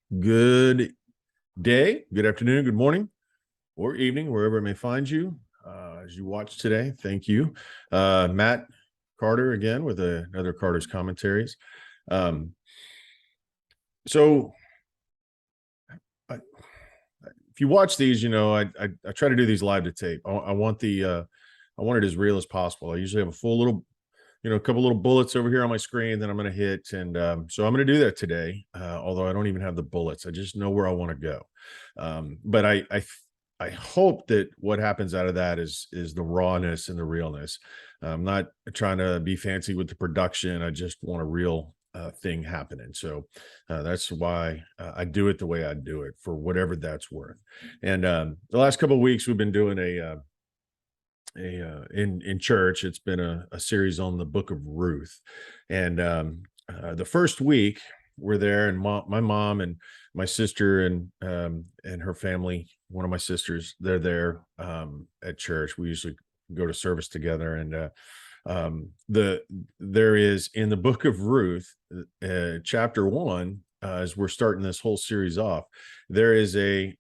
Good day, good afternoon, good morning, or evening, wherever it may find you. As you watch today, thank you. Matt Carter again with another Carter's Commentaries. Um, so, I, if you watch these, I try to do these live to tape. I want I want it as real as possible. I usually have a full little, a couple little bullets over here on my screen that I'm going to hit, and so I'm going to do that today. Although I don't even have the bullets, I just know where I want to go. But I hope that what happens out of that is the rawness and the realness. I'm not trying to be fancy with the production. I just want a real thing happening. So that's why I do it the way I do it, for whatever that's worth. And the last couple of weeks, we've been doing in church. It's been a series on the book of Ruth, and the first week we're there, and my mom and my sister and her family, one of my sisters, they're there at church. We usually go to service together, and there is in the book of Ruth, chapter 1, as we're starting this whole series off, there is a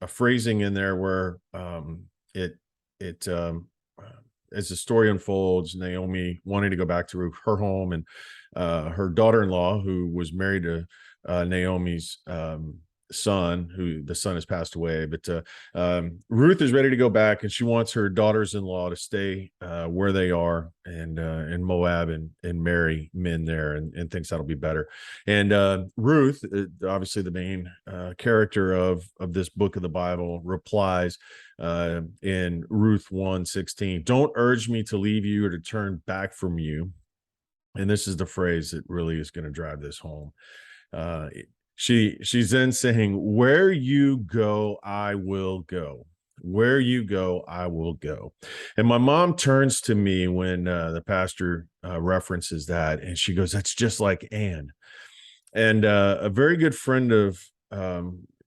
phrasing in there where it it as the story unfolds, Naomi wanting to go back to her home, and her daughter-in-law, who was married to Naomi's son, who the son has passed away, but Ruth is ready to go back, and she wants her daughters-in-law to stay where they are, and in Moab, and marry men there, and thinks that'll be better. And Ruth, obviously the main character of this book of the Bible, replies in Ruth 1:16, "Don't urge me to leave you or to turn back from you." And this is the phrase that really is going to drive this home. Uh, she's then saying, "Where you go, I will go. Where you go, I will go." And my mom turns to me when the pastor references that, and she goes, "That's just like Anne." And a very good friend of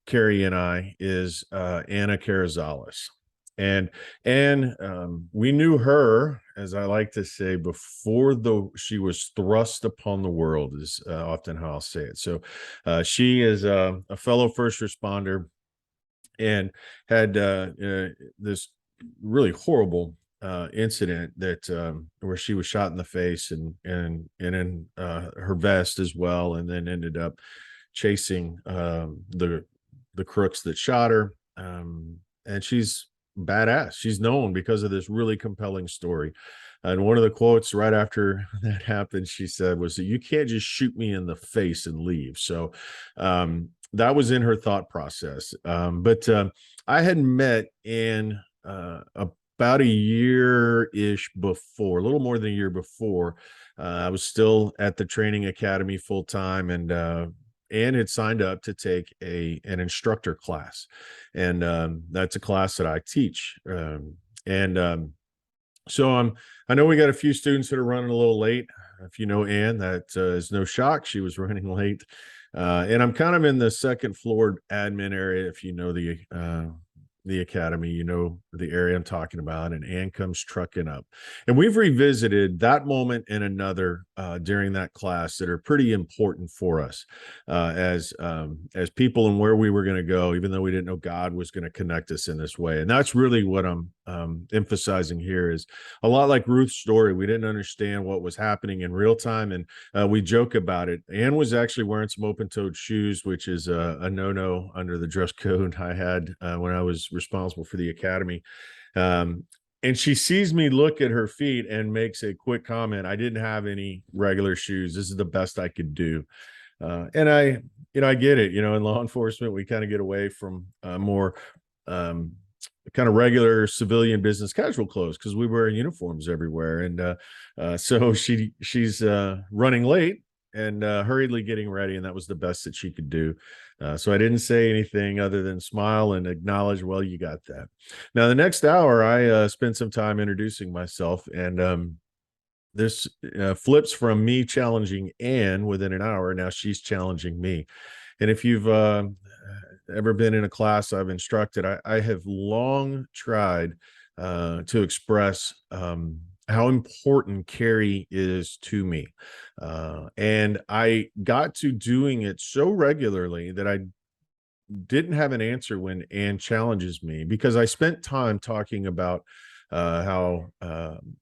Carrie and I is Anna Carazales. And we knew her, as I like to say, before she was thrust upon the world, is often how I'll say it. So she is a fellow first responder, and had this really horrible incident that where she was shot in the face, and in her vest as well, and then ended up chasing the crooks that shot her. And she's badass. She's known because of this really compelling story. And one of the quotes right after that happened, she said, was that you can't just shoot me in the face and leave. So that was in her thought process. But I had met in about a year-ish before, a little more than a year before. I was still at the training academy full time, and had signed up to take an instructor class, and that's a class that I teach. And so I know we got a few students that are running a little late. If you know Ann, that is no shock. She was running late. And I'm kind of in the second floor admin area. If you know the academy, you know the area I'm talking about. And Ann comes trucking up. And we've revisited that moment and another during that class that are pretty important for us as people, and where we were going to go, even though we didn't know God was going to connect us in this way. And that's really what I'm emphasizing here, is a lot like Ruth's story. We didn't understand what was happening in real time, and we joke about it. Anne was actually wearing some open-toed shoes, which is a no-no under the dress code I had when I was responsible for the academy. And she sees me look at her feet and makes a quick comment. "I didn't have any regular shoes. This is the best I could do." And I get it. In law enforcement, we kind of get away from more kind of regular civilian business casual clothes because we wear uniforms everywhere. And so she's running late and hurriedly getting ready, and that was the best that she could do. So I didn't say anything other than smile and acknowledge, "Well, you got that." Now, the next hour, I spent some time introducing myself, and this flips from me challenging Anne within an hour. Now she's challenging me. And if you've ever been in a class I've instructed, I have long tried to express how important Carrie is to me. And I got to doing it so regularly that I didn't have an answer when Anne challenges me, because I spent time talking about how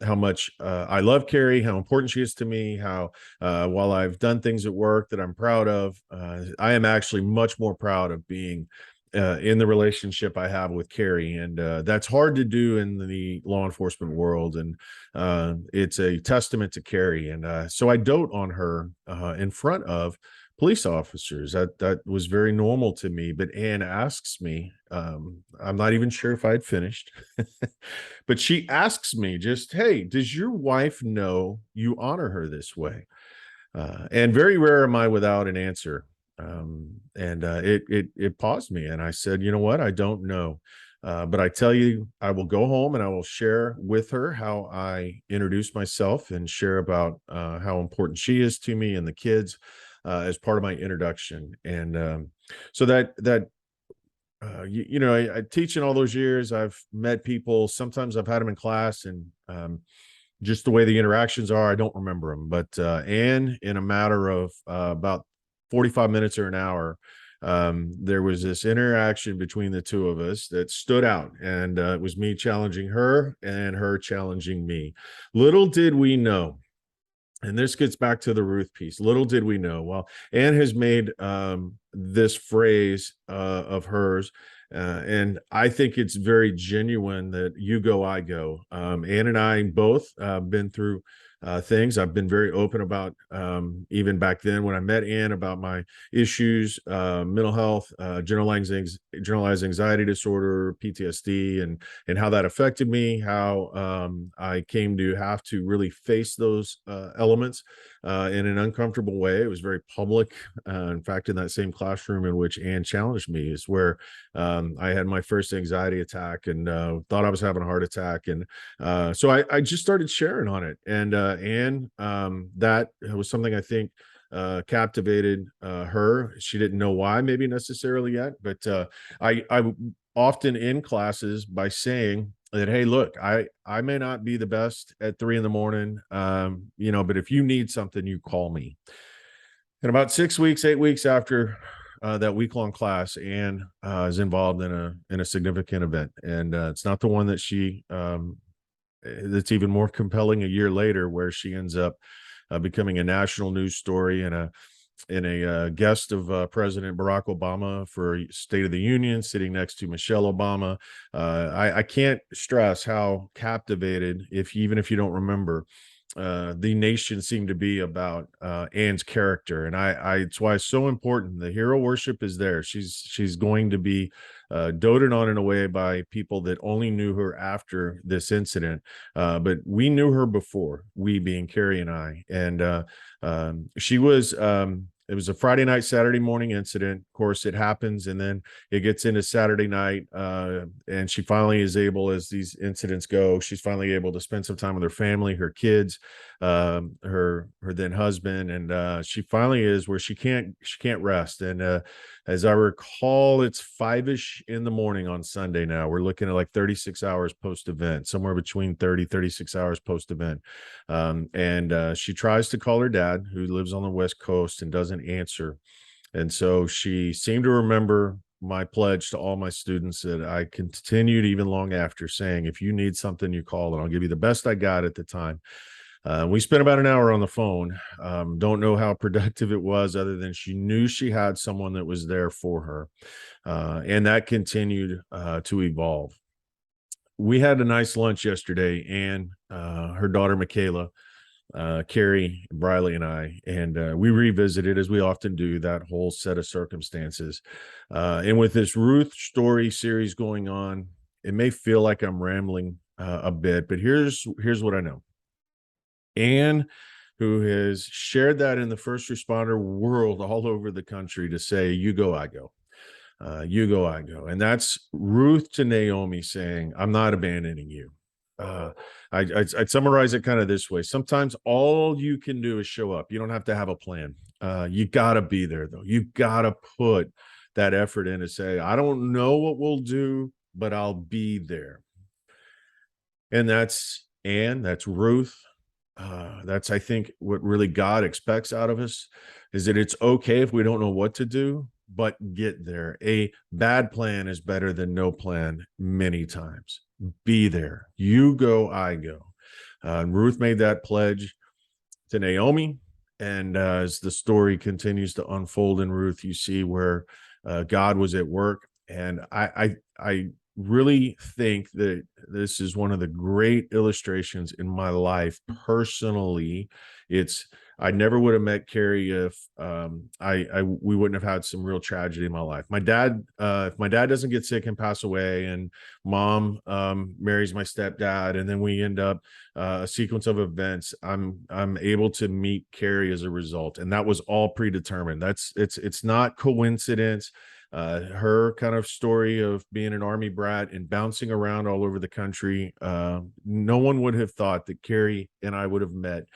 much I love Carrie, how important she is to me, how while I've done things at work that I'm proud of, I am actually much more proud of being in the relationship I have with Carrie, and that's hard to do in the law enforcement world, and it's a testament to Carrie, and so I dote on her in front of police officers. That was very normal to me. But Anne asks me, I'm not even sure if I'd finished, but she asks me just, "Hey, does your wife know you honor her this way?" And very rare am I without an answer. And it paused me, and I said, "You know what? I don't know." But I tell you, I will go home and I will share with her how I introduce myself and share about how important she is to me and the kids as part of my introduction. And so I teach in all those years. I've met people. Sometimes I've had them in class, and just the way the interactions are, I don't remember them. But Anne, in a matter of about 45 minutes or an hour, there was this interaction between the two of us that stood out. And it was me challenging her and her challenging me. Little did we know, and this gets back to the Ruth piece. Little did we know. Well, Anne has made this phrase of hers, and I think it's very genuine that you go, I go. Anne and I both been through things. I've been very open about, even back then when I met Anne, about my issues, mental health, generalized anxiety disorder, PTSD, and how that affected me, how I came to have to really face those elements in an uncomfortable way. It was very public. In fact, in that same classroom in which Anne challenged me is where I had my first anxiety attack, and thought I was having a heart attack. And so I just started sharing on it. And Anne, that was something I think captivated her. She didn't know why, maybe necessarily yet, but I often in classes by saying that, "Hey, look, I may not be the best at 3 in the morning, but if you need something, you call me." And about 6 weeks, 8 weeks after that week-long class, Anne is involved in a significant event, and it's not the one that she that's even more compelling a year later, where she ends up becoming a national news story and a guest of President Barack Obama for State of the Union, sitting next to Michelle Obama. I can't stress how captivated, even if you don't remember, the nation seemed to be about Anne's character, and it's why it's so important. The hero worship is there. She's going to be doted on in a way by people that only knew her after this incident, but we knew her before. We being Carrie and I, and she was. It was a Friday night, Saturday morning incident. Of course, it happens, and then it gets into Saturday night, and she finally is able, as these incidents go, she's finally able to spend some time with her family, her kids, her then husband, and she finally is where she can't rest. And as I recall, it's 5-ish in the morning on Sunday now. We're looking at like 36 hours post-event, somewhere between 36 hours post-event. And she tries to call her dad, who lives on the West Coast, and doesn't answer. And so she seemed to remember my pledge to all my students that I continued even long after, saying, "If you need something, you call, and I'll give you the best I got at the time." We spent about an hour on the phone. Don't know how productive it was, other than she knew she had someone that was there for her. And that continued to evolve. We had a nice lunch yesterday, and her daughter, Michaela, Carrie, Briley, and I, and we revisited, as we often do, that whole set of circumstances. And with this Ruth story series going on, it may feel like I'm rambling a bit, but here's what I know. Anne, who has shared that in the first responder world all over the country, to say, "You go, I go. You go, I go." And that's Ruth to Naomi saying, "I'm not abandoning you." Uh, I'd summarize it kind of this way. Sometimes all you can do is show up. You don't have to have a plan. You got to be there, though. You got to put that effort in to say, "I don't know what we'll do, but I'll be there." And that's And that's Ruth. That's, I think, what really God expects out of us, is that it's okay if we don't know what to do, but get there. A bad plan is better than no plan many times. Be there. You go, I go. And Ruth made that pledge to Naomi. And as the story continues to unfold in Ruth, you see where God was at work. And I really think that this is one of the great illustrations in my life personally. It's I never would have met Carrie if I we wouldn't have had some real tragedy in my life. My dad, if my dad doesn't get sick and pass away, and mom marries my stepdad, and then we end up a sequence of events, I'm able to meet Carrie as a result, and that was all predetermined. It's not coincidence. Her kind of story of being an army brat and bouncing around all over the country. No one would have thought that Carrie and I would have met.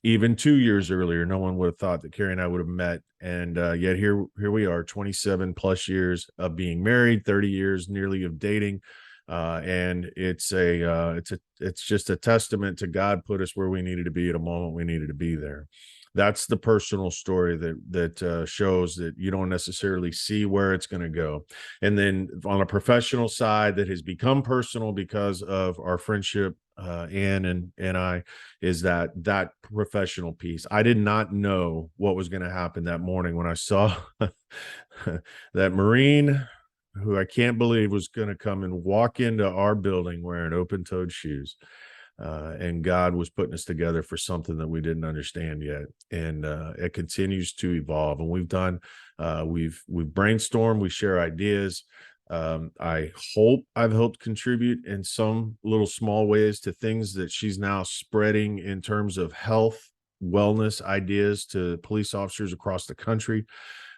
Even 2 years earlier, no one would have thought that Carrie and I would have met. And yet here we are, 27 plus years of being married, 30 years nearly of dating. And it's just a testament to God put us where we needed to be at a moment we needed to be there. That's the personal story that shows that you don't necessarily see where it's going to go. And then on a professional side, that has become personal because of our friendship, Ann and I, is that professional piece. I did not know what was going to happen that morning when I saw that Marine, who I can't believe was going to come and walk into our building wearing open-toed shoes. And God was putting us together for something that we didn't understand yet, and it continues to evolve. And we've brainstormed, we share ideas. I hope I've helped contribute in some little small ways to things that she's now spreading in terms of health, wellness ideas to police officers across the country.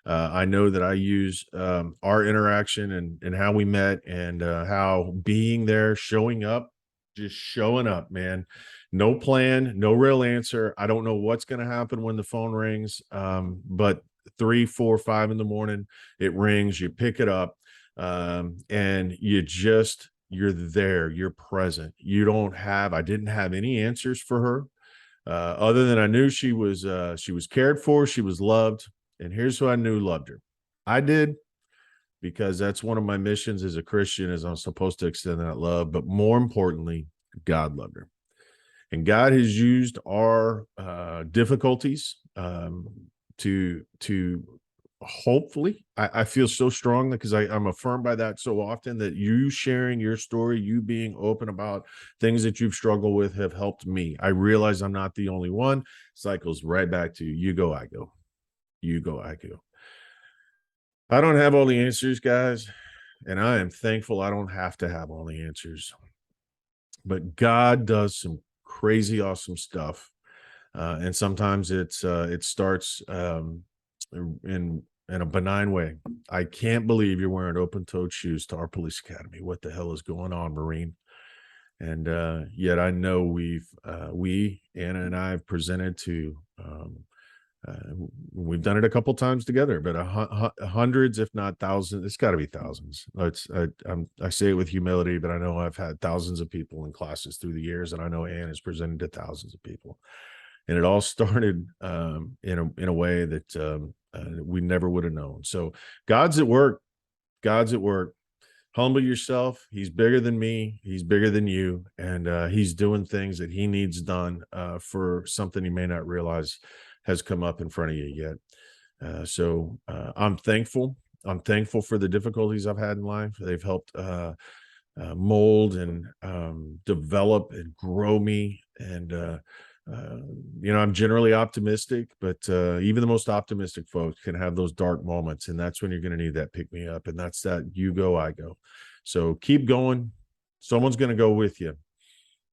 I know that I use our interaction and how we met, and how being there, showing up, just showing up, man. No plan, no real answer. I don't know what's going to happen when the phone rings. But 3, 4, 5 in the morning, it rings, you pick it up, and you're there, you're present. I didn't have any answers for her, other than I knew she was cared for, she was loved. And here's who I knew loved her. I did, because that's one of my missions as a Christian, is I'm supposed to extend that love. But more importantly, God loved her. And God has used our difficulties to hopefully, I feel so strongly, because I'm affirmed by that so often, that you sharing your story, you being open about things that you've struggled with, have helped me. I realize I'm not the only one. Cycles right back to you go, I go. You go, I go. I don't have all the answers, guys, and I am thankful I don't have to have all the answers. But God does some crazy, awesome stuff, and sometimes it starts in a benign way. I can't believe you're wearing open-toed shoes to our police academy. What the hell is going on, Marine? And yet I know we, Anna and I, have presented to. We've done it a couple times together, but hundreds, if not thousands. It's got to be thousands. I say it with humility, but I know I've had thousands of people in classes through the years, and I know Ann has presented to thousands of people. And it all started in a way that we never would have known. So God's at work. God's at work. Humble yourself. He's bigger than me. He's bigger than you, and he's doing things that he needs done for something you may not realize has come up in front of you yet. So I'm thankful. I'm thankful for the difficulties I've had in life. They've helped mold and develop and grow me. And I'm generally optimistic, but even the most optimistic folks can have those dark moments, and that's when you're going to need that pick me up. And that's that you go, I go. So keep going. Someone's going to go with you.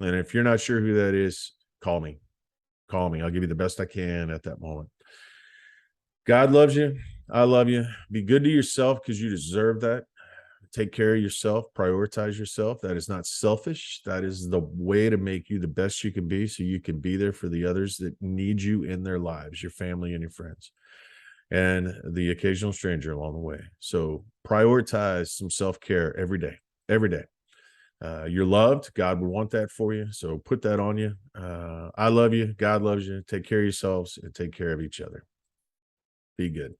And if you're not sure who that is, call me. Call me. I'll give you the best I can at that moment. God loves you. I love you. Be good to yourself, because you deserve that. Take care of yourself. Prioritize yourself. That is not selfish. That is the way to make you the best you can be, so you can be there for the others that need you in their lives, your family and your friends, and the occasional stranger along the way. So prioritize some self-care every day. Every day. You're loved. God would want that for you. So put that on you. I love you. God loves you. Take care of yourselves and take care of each other. Be good.